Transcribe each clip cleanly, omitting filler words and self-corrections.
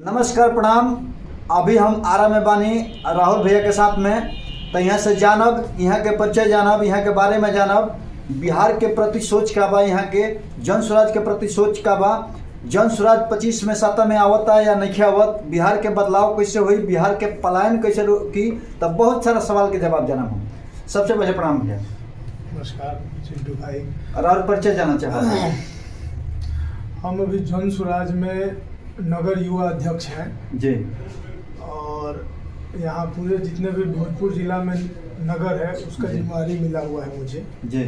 नमस्कार प्रणाम। अभी हम आरा में बानी राहुल भैया के साथ में, तो यहाँ से जानब, यहाँ के परिचय जानब, यहाँ के बारे में जानब, बिहार के प्रति सोच का बा, यहाँ के जन स्वराज के प्रति सोच का बा। जन स्वराज 25 में सत्ता में आवता या नहीं आवत, बिहार के बदलाव कैसे हुई, बिहार के पलायन कैसे की, तब बहुत सारा सवाल के जवाब जानब हम। सबसे पहले प्रणाम भैया। नमस्कार चिंटू भाई। और परिचय जानना चाहते हैं। हम अभी जन स्वराज में नगर युवा अध्यक्ष हैं जी। और यहाँ पूरे जितने भी भोजपुर जिला में नगर है उसका जिम्मेवारी मिला हुआ है मुझे जी।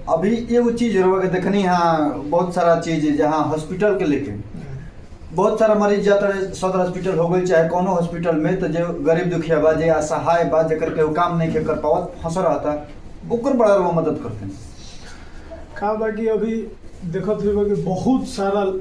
अभी एगो चीज रहा देखनी, यहाँ बहुत सारा चीज जहाँ हॉस्पिटल के लेके बहुत सारा मरीज जाता है, सदर हॉस्पिटल हो गई चाहे कोनो हॉस्पिटल में, तो जो गरीब दुखिया बा, जो असहाय बा, जकर के काम नहीं कर पावत फंस रहता, ओकर बड़ा वो मदद करते हैं। कहा बा कि अभी देखत हुए कि बहुत सारा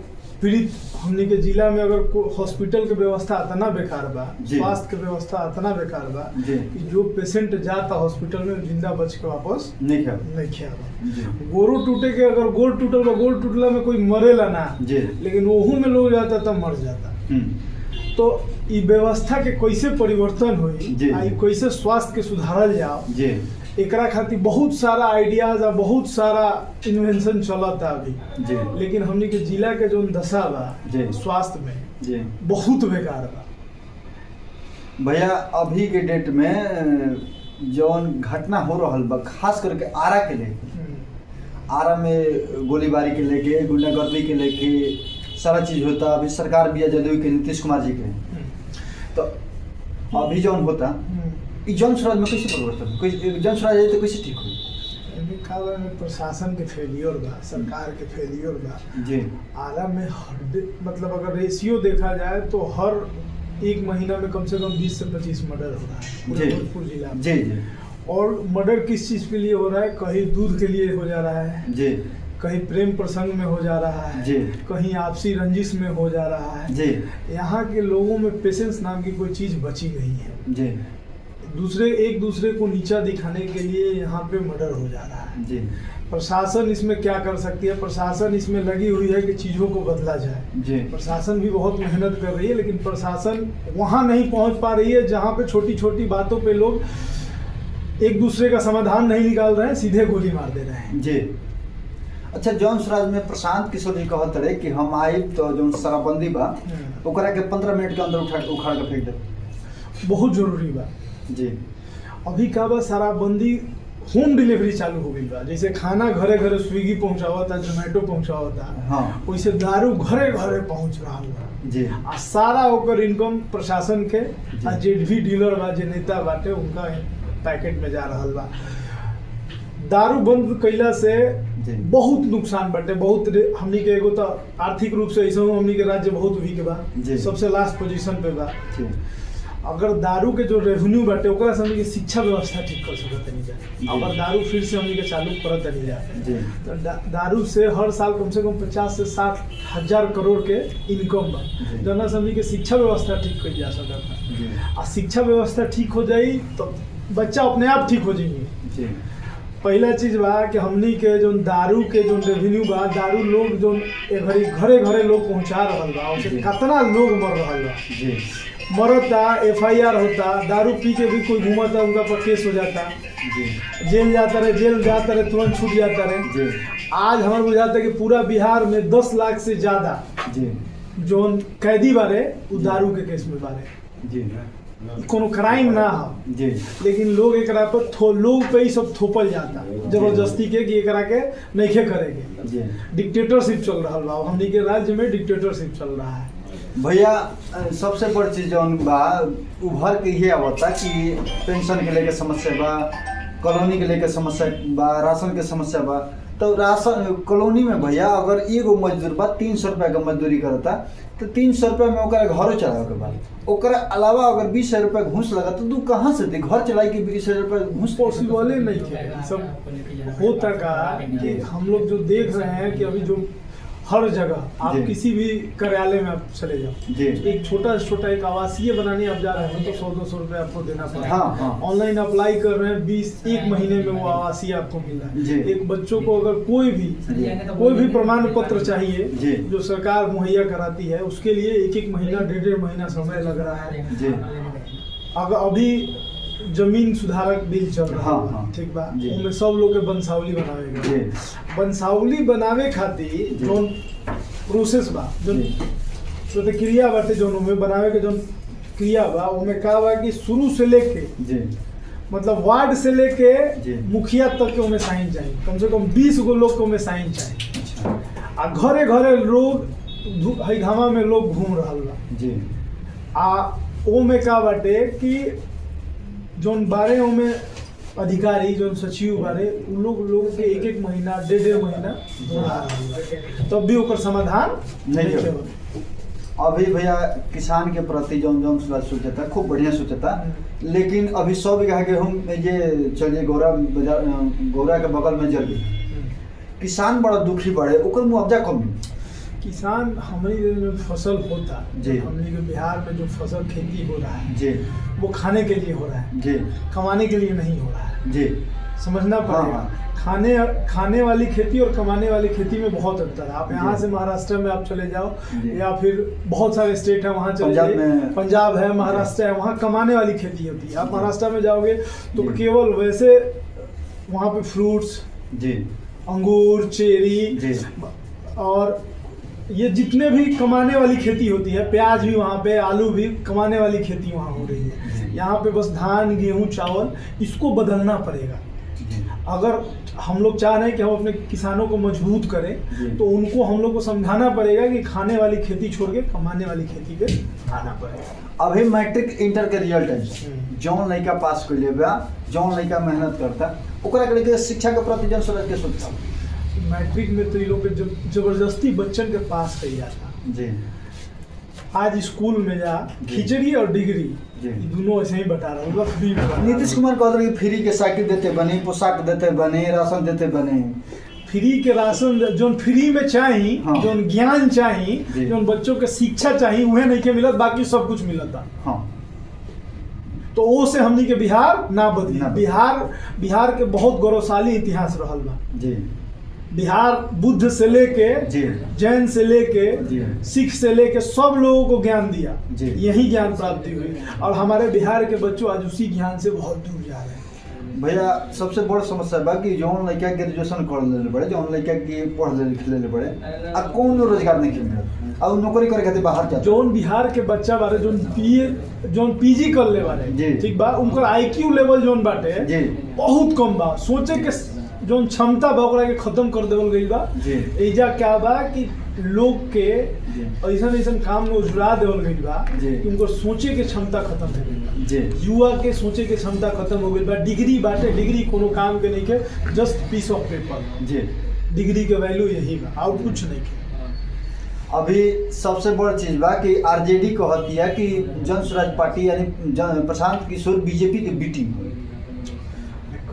पीड़ित हमने के जिला में अगर हॉस्पिटल के व्यवस्था इतना बेकार बा, स्वास्थ्य के व्यवस्था इतना बेकार बा कि जो पेशेंट जाता हॉस्पिटल में जिंदा बच के वापस नहीं खेबा। गोरो टूटे के, अगर गोड़ टूटल बा, गोड़ टूटला में कोई मरेला ना, लेकिन वहू में लोग जाता तब मर जाता। तो ये व्यवस्था के कैसे परिवर्तन हुई, कैसे स्वास्थ्य के सुधारल जाओ, एकरा खातिर बहुत सारा आइडियाज और बहुत सारा इन्वेंशन चलता अभी, लेकिन हमने के जिला के जो दशा बा स्वास्थ्य में बहुत बेकार बा भैया। अभी के डेट में जौन घटना हो रहा बा, खास करके आरा के लेके, आरा में गोलीबारी के लेके, गुंडागर्दी के लेके सारा चीज होता। अभी सरकार भी है जदयू के नीतीश कुमार जी के, तो अभी जौन होता जन स्वराज में कैसे परिवर्तन, जन स्वराज तो कैसे ठीक हुई? प्रशासन के फेलियर बा, सरकार के फेलियर बा जी। आरा में मतलब अगर रेशियो देखा जाए तो हर एक महीना में कम से कम 20 से 25 मर्डर हो रहा है पूरे भोजपुर जिला में जी। और मर्डर किस चीज के लिए हो रहा है? कहीं दूध के लिए हो जा रहा है जी, कहीं प्रेम प्रसंग में हो जा रहा है जी, कहीं आपसी रंजिश में हो जा रहा है जी। यहाँ के लोगों में पेशेंस नाम की कोई चीज बची नहीं है जी। एक दूसरे को नीचा दिखाने के लिए यहाँ पे मर्डर हो जा रहा है जी। प्रशासन इसमें क्या कर सकती है? प्रशासन इसमें लगी हुई है कि चीज़ों को बदला जाए जी। प्रशासन भी बहुत मेहनत कर रही है, लेकिन प्रशासन वहाँ नहीं पहुँच पा रही है जहाँ पे छोटी छोटी बातों पे लोग एक दूसरे का समाधान नहीं निकाल रहे हैं, सीधे गोली मार दे रहे हैं जी। अच्छा, जौन स्वराज में प्रशांत किशोर जी कहत रहे कि हम आए तो जो शराबबंदी बा ओकरा के 15 मिनट के अंदर उखाड़ के फेंक दे, बहुत जरूरी बा जी। अभी का बा शराबबंदी होम डिलीवरी चालू हो गई बा, जैसे खाना घरे घरे स्विगी पहुंचावता, जोमेटो पहुंचावता, हाँ। वैसे दारू घरे घरे पहुंच रहा बा जी। आ सारा ओकर इनकम प्रशासन के आ जे भी डीलर बा, जे नेता बाटे उनका पैकेट में जा रहा बा। दारू बंद कैला से बहुत नुकसान बाटे, बहुत हमनी के एगो तो आर्थिक रूप से ऐसा हमनी के राज्य बहुत वीक बा, सबसे लास्ट पोजीशन पे बा। अगर दारू के जो रेवेन्यू बाटे ओकरा से हमनी के शिक्षा व्यवस्था ठीक कर सकत नहीं जा, अगर दारू फिर से हमनी के चालू करत नहीं जा, तो दारू से हर साल कम से कम 50 से 60 हजार करोड़ के इनकम बा, जना से हमनी के शिक्षा व्यवस्था ठीक कर जा सकता। आ शिक्षा व्यवस्था ठीक हो जाई तो बच्चा अपने आप ठीक हो जाएंगे। पहला चीज बा कि हमनी के जो दारू के जो रेवेन्यू बा, दारू लोग जो घरे घरे लोग पहुंचा रहा बा, उससे कितना लोग मर रहा बा, मरता, FIR होता, दारू पी के भी कोई घूमता उनका पर केस हो जाता, जेल जाता रहे तुरंत छूट जाता रहे। आज हमारे बुझाता है कि पूरा बिहार में 10 लाख से ज्यादा जो कैदी बारे वो दारू के केस में बारे, कोनो क्राइम ना हो जी, लेकिन लोग एकरा पर लोग पे ही सब थोपल जाता जबरदस्ती के कि एकरा के नहीं करेंगे। डिक्टेटरशिप चल रहा बा, हमनी के राज्य में डिक्टेटरशिप चल रहा है भैया। सबसे बड़ चीज जौन बा उभर के ये आवता कि पेंशन के लेके समस्या बा, कॉलोनी के लेके समस्या बा, राशन के समस्या बा। तो राशन कॉलोनी में भैया अगर एगो मजदूर बा 300 रुपया का मजदूरी करता, तो 300 रुपया में ओकरा घरों चलावे के बाद, ओकरा अलावा अगर 20 रुपया घूस लगा तो तू कहाँ से दे घर चलाई कि 20 रुपया घूस? पॉसिबल नहीं है। सब होता का कि हम लोग जो देख रहे हैं कि अभी जो हर जगह आप किसी भी कार्यालय में आप चले जाओ, एक छोटा से छोटा एक आवासीय बनाने आप जा रहे हैं तो 100-200 रुपये आपको देना पड़ेगा। ऑनलाइन अप्लाई कर रहे हैं 1 महीने में वो आवासीय आपको मिल रहा है। एक बच्चों को अगर कोई भी प्रमाण पत्र चाहिए जो सरकार मुहैया कराती है, उसके लिए 1 महीना 1.5 महीना समय लग रहा है। अगर अभी जमीन सुधारक बिल चल रहा है, ठीक बा, उसमें सब लोग के वंशावली बनावेगा। वंशावली बनावे खातिर जोन प्रोसेस बा, जो प्रतिक्रिया बाटे, जोन में बनावे के जोन क्रिया बा, उसमें का बा कि शुरू से लेके मतलब वार्ड से लेके मुखिया तक के उसमें साइन चाहिए, कम से कम 20 गो लोग के उसमें साइन चाहिए। आ घरे घरे लोग घामा में लोग घूम रहा बा। आ ओ में का बाटे कि जोन बारे में अधिकारी जोन सचिव बारे उन लोग के 1 महीना 1.5 महीना तब भी ओकर समाधान नहीं हो। अभी भैया किसान के प्रति जोन सोचता खूब बढ़िया सोचता, लेकिन अभी 100 बीघा गेहूँ ये चलिए गौरा के बगल में जल गई, किसान बड़ा दुखी बढ़े, ओकर मुआवजा कम मिली। किसान हमारी में फसल होता हमने के बिहार में जो फसल खेती हो रहा है वो खाने के लिए हो रहा है, कमाने के लिए नहीं हो रहा है। समझना पड़ेगा। खाने वाली खेती और कमाने वाली खेती में बहुत अंतर है। आप यहाँ से महाराष्ट्र में आप चले जाओ या फिर बहुत सारे स्टेट है वहाँ चले जाओ, पंजाब है, महाराष्ट्र है, वहाँ कमाने वाली खेती होती है। आप महाराष्ट्र में जाओगे तो केवल वैसे वहाँ पे फ्रूट्स, अंगूर, चेरी और ये जितने भी कमाने वाली खेती होती है, प्याज भी वहाँ पे, आलू भी कमाने वाली खेती वहाँ हो रही है। यहाँ पे बस धान, गेहूँ, चावल, इसको बदलना पड़ेगा। अगर हम लोग चाह रहे हैं कि हम अपने किसानों को मजबूत करें तो उनको हम लोग को समझाना पड़ेगा कि खाने वाली खेती छोड़ के कमाने वाली खेती पे आना पड़ेगा। अभी मैट्रिक इंटर के रिजल्ट है, जौन लड़का पास कर लेबा, जौन लड़का मेहनत करता, ओकरा के शिक्षा के प्रति जन सोच के सोचता। मैट्रिक में तो ये लोग जबरदस्ती बच्चन के पास कर जाता। आज स्कूल में जा खिचड़ी और डिग्री दोनों ऐसे ही बता रहा हूँ, फ्री में। नीतीश कुमार कह रहे फ्री के साइकिल देते बने, पोशाक देते बने, राशन देते बने। फ्री के राशन जोन फ्री में चाहिए, जोन ज्ञान चाहिए, जोन बच्चों के शिक्षा चाहिए, उन्हें नहीं के मिलत, बाकी सब कुछ मिलता। तो वो से हमनी के बिहार ना बदली। बिहार के बहुत गौरवशाली इतिहास रहल बा। बिहार बुद्ध से लेके जैन से लेके सिख से लेके सब लोगों को ज्ञान दिया, यही ज्ञान प्राप्ति हुई और हमारे बिहार के बच्चों आज उसी ज्ञान से बहुत दूर जा रहे हैं। भैया सबसे बड़ समस्या बा कि जौन लड़का ग्रेजुएशन कर ले बड़े, जौन लड़का के पढ़ ले बड़े, आ कौन रोजगार नहीं मिलत, और नौकरी करे खातिर बाहर जाता। जौन बिहार के बच्चा बारे जोन पीजी कर ले बारे, ठीक बा, उनका IQ लेवल जोन बाटे बहुत कम बा। सोचे के जोन क्षमता बा ओकरा के खत्म कर देवल गई बा। एजा क्या बा कि लोग के ऐसा काम में उजरा देवल गई बा कि उनको सोचे के क्षमता खत्म हो गई बा। युवा के सोचे के क्षमता खत्म हो गई बा। डिग्री बाटे, डिग्री कोनो काम के नहीं के, just piece of paper. Degree के वैल्यू यही बा और कुछ नहीं के। अभी सबसे बड़ चीज बा कि RJD कहती है कि जन स्वराज पार्टी यानी प्रशांत किशोर BJP के बी टीम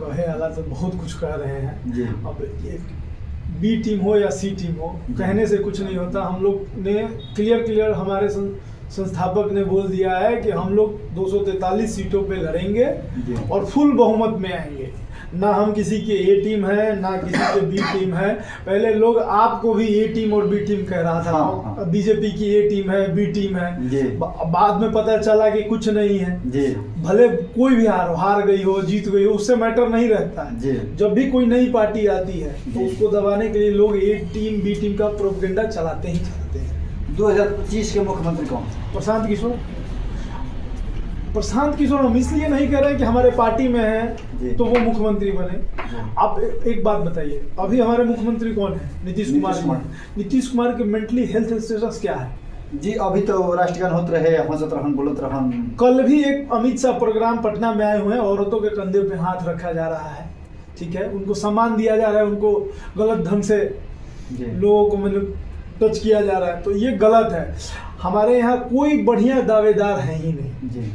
कहे वाला तो बहुत कुछ कह रहे हैं। अब बी टीम हो या सी टीम हो, कहने से कुछ नहीं होता। हम लोग ने क्लियर हमारे संस्थापक ने बोल दिया है कि हम लोग 243 सीटों पे लड़ेंगे और फुल बहुमत में आएंगे। ना हम किसी के A टीम है ना किसी के B टीम है। पहले लोग आपको भी A टीम और B टीम कह रहा था। बीजेपी की A टीम है, B टीम है, बाद में पता चला कि कुछ नहीं है। भले कोई भी हार गई हो, जीत गई हो, उससे मैटर नहीं रहता है। जब भी कोई नई पार्टी आती है तो उसको दबाने के लिए लोग A टीम B टीम का प्रोपेगेंडा चलाते ही चलाते हैं। 2025 के मुख्यमंत्री कौन? प्रशांत किशोर। प्रशांत किशोर हम इसलिए नहीं कह रहे हैं कि हमारे पार्टी में है तो वो मुख्यमंत्री बने। आप एक बात बताइए, अभी हमारे मुख्यमंत्री कौन है? नीतीश कुमार। नीतीश कुमार के मेंटली हेल्थ स्टेटस क्या है? जी अभी तो राष्ट्रगान होते रहे, हंसत रहन, बोलत रहन। कल भी एक अमित शाह प्रोग्राम पटना में आए हुए हैं, औरतों के कंधे पे हाथ रखा जा रहा है, ठीक है, उनको सम्मान दिया जा रहा है, उनको गलत ढंग से लोगों को मतलब टच किया जा रहा है, तो ये गलत है। हमारे यहाँ कोई बढ़िया दावेदार है ही नहीं।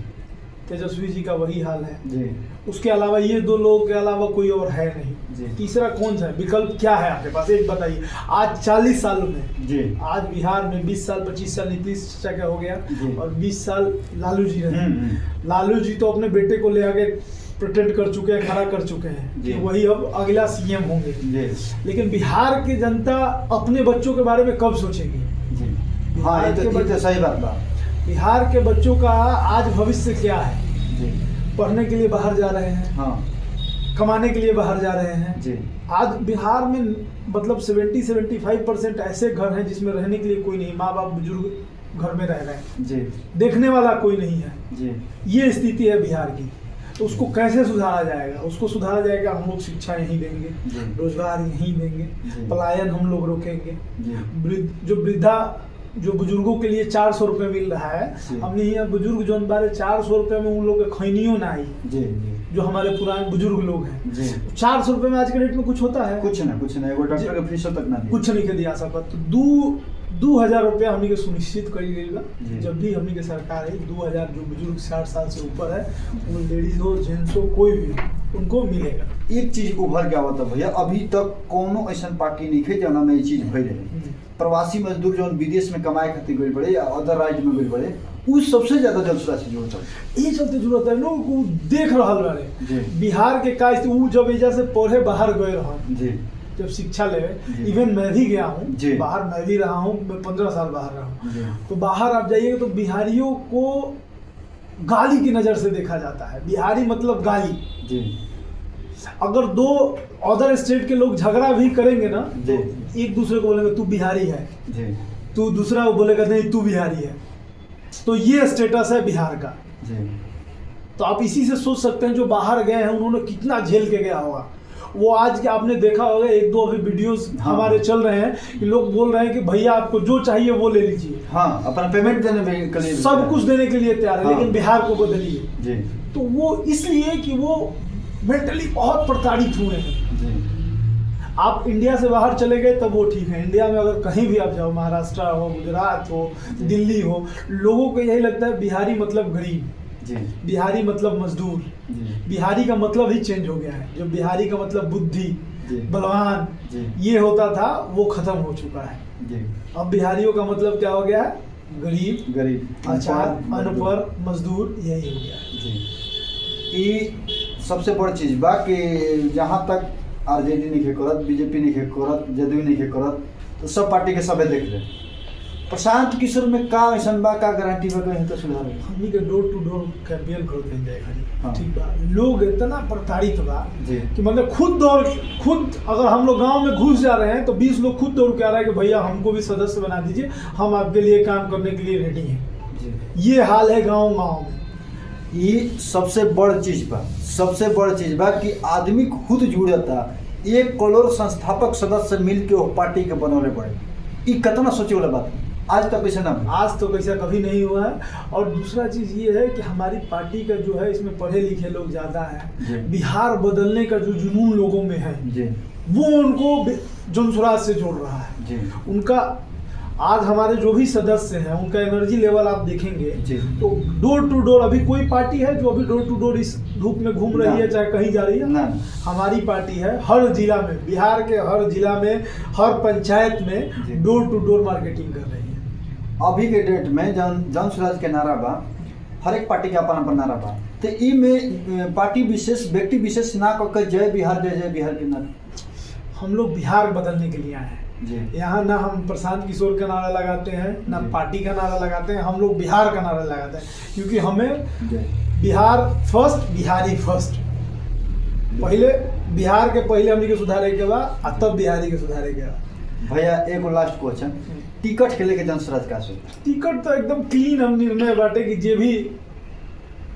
तेजस्वी जी का वही हाल है जी। उसके अलावा ये 2 लोगों के अलावा कोई और है नहीं जी। तीसरा कौन सा है विकल्प क्या है आपके पास एक बताइए। आज 40 सालों में जी। आज बिहार में 20 साल 25 साल नीतीश चाचा का हो गया जी। और 20 साल लालू जी रहे। लालू जी तो अपने बेटे को ले आके प्रिटेंड कर चुके हैं खड़ा कर चुके हैं कि वही अब अगला सीएम होंगे लेकिन बिहार की जनता अपने बच्चों के बारे में कब सोचेगी। हाँ ये तो सही बात बा। बिहार के बच्चों का आज भविष्य क्या है जी। पढ़ने के लिए बाहर जा रहे हैं हाँ। कमाने के लिए बाहर जा रहे हैं जी। आज बिहार में मतलब 70-75% ऐसे घर हैं जिसमें रहने के लिए कोई नहीं माँ बाप बुजुर्ग घर में रह रहे हैं जी। देखने वाला कोई नहीं है जी। ये स्थिति है बिहार की तो उसको कैसे सुधारा जाएगा उसको सुधारा जाएगा हम लोग शिक्षा यहीं देंगे रोजगार यहीं देंगे पलायन हम लोग रोकेंगे जो वृद्धा जो बुजुर्गों के लिए 400 रुपये मिल रहा है हमने यहाँ बुजुर्ग जो बारे 400 रुपये में उन लोग के खैनियों ना आई जो हमारे पुराने बुजुर्ग लोग हैं 400 रुपये में आज के डेट में कुछ होता है कुछ ना एगो डॉक्टर के फीस तक ना कुछ नहीं के दिया सकता तो 2000 रुपया हमने के सुनिश्चित करी गई बा जब भी हमने के सरकार है 2000 जो बुजुर्ग 60 साल से ऊपर है वो लेडीज हो जेंट्स हो कोई भी हो उनको मिलेगा। एक चीज उभर के आवता भैया अभी तक कोनो ऐसा पार्टी नहीं है जना में ये चीज भई रहे प्रवासी मजदूर जो विदेश में कमाए खातिर गई बड़े या अदर राज्य में गई बड़े उ सबसे ज्यादा जनसुरा से जरूरत है ये चलते जरूरत है लोग देख रहा बारे बिहार के का जब एजा से पढ़े बाहर गए रहा जी जब शिक्षा ले इवन मैं भी गया हूँ बाहर मैं भी रहा हूँ मैं 15 साल बाहर रहा हूँ तो बाहर आप जाइएगा तो बिहारियों को गाली की नज़र से देखा जाता है बिहारी मतलब गाली जी। अगर 2 अदर स्टेट के लोग झगड़ा भी करेंगे ना तो एक दूसरे को बोलेंगे तू बिहारी है तू दूसरा बोलेगा नहीं तू बिहारी है तो ये स्टेटस है बिहार का तो आप इसी से सोच सकते हैं जो बाहर गए हैं उन्होंने कितना झेल के गया होगा वो आज के आपने देखा होगा 1-2 अभी वीडियोस हमारे चल रहे हैं कि लोग बोल रहे हैं कि भैया आपको जो चाहिए वो ले लीजिए हाँ अपना पेमेंट देने के लिए सब कुछ देने के लिए तैयार है लेकिन बिहार को बदलिए तो वो इसलिए कि वो मेंटली बहुत प्रताड़ित हुए हैं। आप इंडिया से बाहर चले गए तब वो ठीक है इंडिया में अगर कहीं भी आप जाओ महाराष्ट्र हो गुजरात हो दिल्ली हो लोगों को यही लगता है बिहारी मतलब गरीब बिहारी मतलब मजदूर बिहारी का मतलब ही चेंज हो गया है जो बिहारी का मतलब बुद्धि बलवान ये होता था वो खत्म हो चुका है अब बिहारियों का मतलब क्या हो गया है गरीब अच्छा अनपढ़ मजदूर यही हो गया है। ये सबसे बड़ चीज बा कि जहाँ तक आरजेडी नहीं करत बीजेपी नहीं करत जदयू नहीं करत तो सब पार्टी के सबे देख ले प्रशांत किशोर में का ऐसा बा का गारंटी बा कहीं तो सुधार हमनी के डोर टू डोर कैंपेन करते हैं खाली ठीक बा लोग इतना प्रताड़ित बा कि मतलब खुद अगर हम लोग गांव में घुस जा रहे हैं तो 20 लोग खुद दौड़ के आ रहा है कि भैया हमको भी सदस्य बना दीजिए हम आपके लिए काम करने के लिए रेडी हैं ये हाल है गाँव में। ये सबसे बड़ चीज बा कि आदमी खुद जुड़ता 1 करोड़ संस्थापक सदस्य मिल के वो पार्टी के बनौले पड़े ये कितना सोचे वाला बात आज तक कैसे ना आज तो कैसा कभी नहीं हुआ है। और दूसरा चीज़ ये है कि हमारी पार्टी का जो है इसमें पढ़े लिखे लोग ज़्यादा हैं बिहार बदलने का जो जुनून लोगों में है वो उनको जनसुराज से जोड़ रहा है उनका आज हमारे जो भी सदस्य हैं उनका एनर्जी लेवल आप देखेंगे तो डोर टू डोर अभी कोई पार्टी है जो अभी डोर टू डोर इस धूप में घूम रही है चाहे कहीं जा रही है हमारी पार्टी है हर जिला में बिहार के हर जिला में हर पंचायत में डोर टू डोर मार्केटिंग कर रही है। अभी के डेट में जन स्वराज के नारा बा हर एक पार्टी के अपन नारा बा तो ई में पार्टी विशेष व्यक्ति विशेष ना कर जय बिहार के नारा हम लोग बिहार बदलने के लिए आए हैं यहाँ ना हम प्रशांत किशोर का नारा लगाते हैं ना पार्टी का नारा लगाते हैं हम लोग बिहार का नारा लगाते हैं क्योंकि हमें बिहार फर्स्ट बिहारी फर्स्ट पहले बिहार के पहले हमने के सुधारे के बाद तब बिहारी के सुधारे के बाद। भैया एक लास्ट क्वेश्चन टिकट के लेके जनसुराज का टिकट तो एकदम क्लीन हम निर्णय बाटे कि जे भी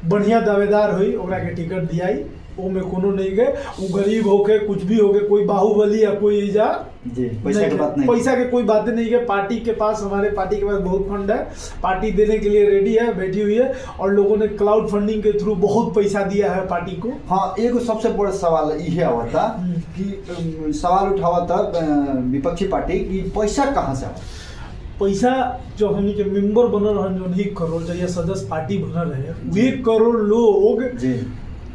बढ़िया दावेदार हुई ओकरा के टिकट दियाई वो में कोनो नहीं गए वो गरीब होके कुछ भी होके कोई बाहुबली या कोई जा पैसा के कोई बातें नहीं गए पार्टी के पास हमारे पार्टी के पास बहुत फंड है पार्टी देने के लिए रेडी है बैठी हुई है और लोगों ने क्लाउड फंडिंग के थ्रू बहुत पैसा दिया है पार्टी को। हाँ एक सबसे बड़ा सवाल ये हुआ था कि सवाल उठावा था विपक्षी पार्टी कि पैसा कहाँ से पैसा जो हमनी के मेंबर बनल रहन जो 1 करोड़ या सदस्य पार्टी बनल रहे 1 करोड़ लोग जी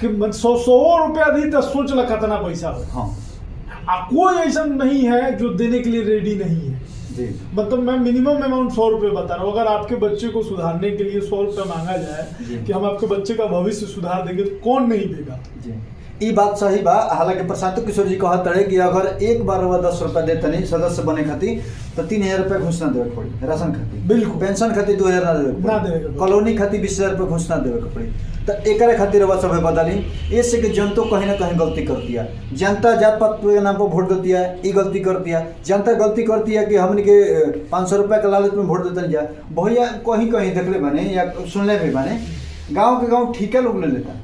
कि 100 रुपया दी तो सोच ला कितना पैसा हो। हाँ कोई ऐसा नहीं है जो देने के लिए रेडी नहीं है जी। मतलब मैं मिनिमम अमाउंट 100 रुपये बता रहा हूँ। अगर आपके बच्चे को सुधारने के लिए 100 रुपये मांगा जाए कि हम आपके बच्चे का भविष्य सुधार देंगे तो कौन नहीं देगा जी। ये बात सही बा। हालांकि प्रशांत किशोर जी कहत रहे कि अगर एक बार वह 10 रुपया देते नहीं सदस्य बने खातिर तो 3000 रुपया घूस ना देवे पड़ी राशन खातिर, बिल्कुल पेंशन खातिर 2000 ना देवे कॉलोनी खातिर 20,000 रुपया घूस ना देवे पड़ी। तो एक खातिर वह सब बदली ऐसे कि जनता कहीं ना कहीं गलती करती है। जनता जात पात के नाम पर वोट देती है, ये गलती करती है। जनता गलती करती है कि हमने के 500 रुपया के लालच में वोट देते जाए। भैया कहीं कहीं देखले बने या सुनले भी बने गाँव के गाँव ठीका लोग ले लेता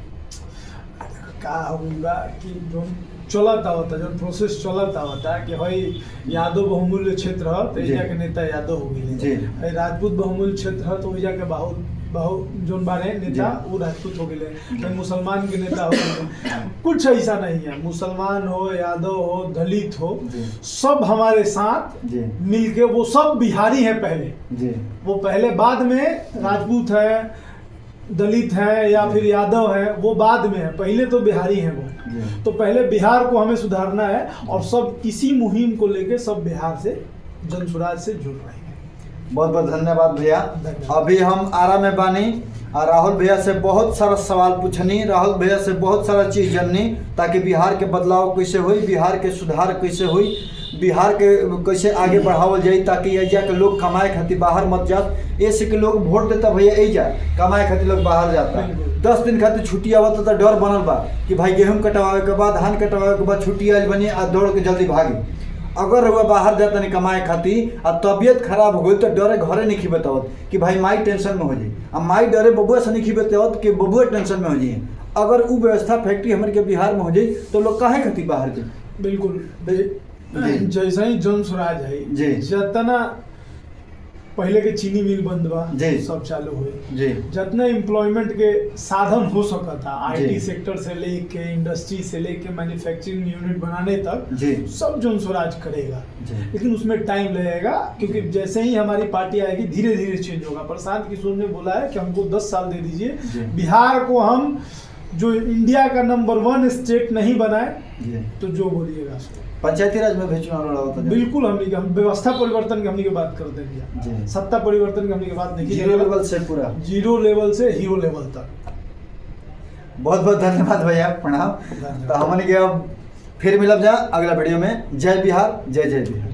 का होगा कि जो चलता होता जो प्रोसेस चलता होता कि भाई यादव बहुमूल्य क्षेत्र है तो एजा के नेता यादव हो गए, राजपूत बहुमूल्य क्षेत्र है तो एजा के बहुत जोन बारे नेता वो राजपूत हो गए, मुसलमान के नेता हो गए। कुछ ऐसा नहीं है, मुसलमान हो यादव हो दलित हो सब हमारे साथ मिलके वो सब बिहारी है पहले, वो पहले बाद में राजपूत है दलित है या फिर यादव है वो बाद में है, पहले तो बिहारी हैं वो। तो पहले बिहार को हमें सुधारना है और सब इसी मुहिम को लेके सब बिहार से जन स्वराज से जुड़ रहे हैं। बहुत बहुत धन्यवाद भैया। अभी हम आरा में बानी और राहुल भैया से बहुत सारा सवाल पूछनी, राहुल भैया से बहुत सारा चीज़ जाननी ताकि बिहार के बदलाव कैसे हुई, बिहार के सुधार कैसे हुई, बिहार के कैसे आगे बढ़ावल जाए ताकि एजा के लोग कमाए खातिर बाहर मत जात। ऐसे के लोग वोट देता भैया एजा कमाए खातिर लोग बाहर जाता, 10 दिन खातिर छुट्टी आवत तो डर बनल बा कि भाई गेहूँ कटवावे के बाद धान कटवावे के बाद छुट्टी आज बनी आ दौड़ के जल्दी भागी। अगर वह बाहर जाता नहीं कमाए खातिर और तबियत खराब हो गई तो डरे घरे नहीं खिबतावत कि भाई माई टेंशन में हो जाए, अब माई डरे बबुआ से नहीं खिबतावत कि बबुआ टेंशन में हो जाए। अगर वो व्यवस्था फैक्ट्री हमारे के बिहार में हो जाए तो लोग काहे खातिर बाहर जाए। बिल्कुल जैसा ही जन स्वराज है जितना पहले के चीनी मिल बंद बा सब चालू हुए, जितना एम्प्लॉयमेंट के साधन हो सका था आईटी सेक्टर से लेके इंडस्ट्री से लेके मैन्युफैक्चरिंग यूनिट बनाने तक सब जन स्वराज करेगा, लेकिन उसमें टाइम लगेगा क्योंकि जैसे ही हमारी पार्टी आएगी धीरे धीरे चेंज होगा। प्रशांत किशोर ने बोला है कि हमको 10 साल दे दीजिए, बिहार को हम जो इंडिया का नंबर 1 स्टेट नहीं बनाए तो जो बोलिएगा पंचायती राज में भी चुनाव लड़ा होता है। बिल्कुल हम व्यवस्था परिवर्तन की हमने की बात करते हैं, सत्ता परिवर्तन की हमने की बात देखी, 0 लेवल से पूरा 0 लेवल से हीरो लेवल तक। बहुत बहुत धन्यवाद भैया, प्रणाम। तो हमने के अब फिर मिलब जा अगला वीडियो में। जय बिहार, जय जय बिहार।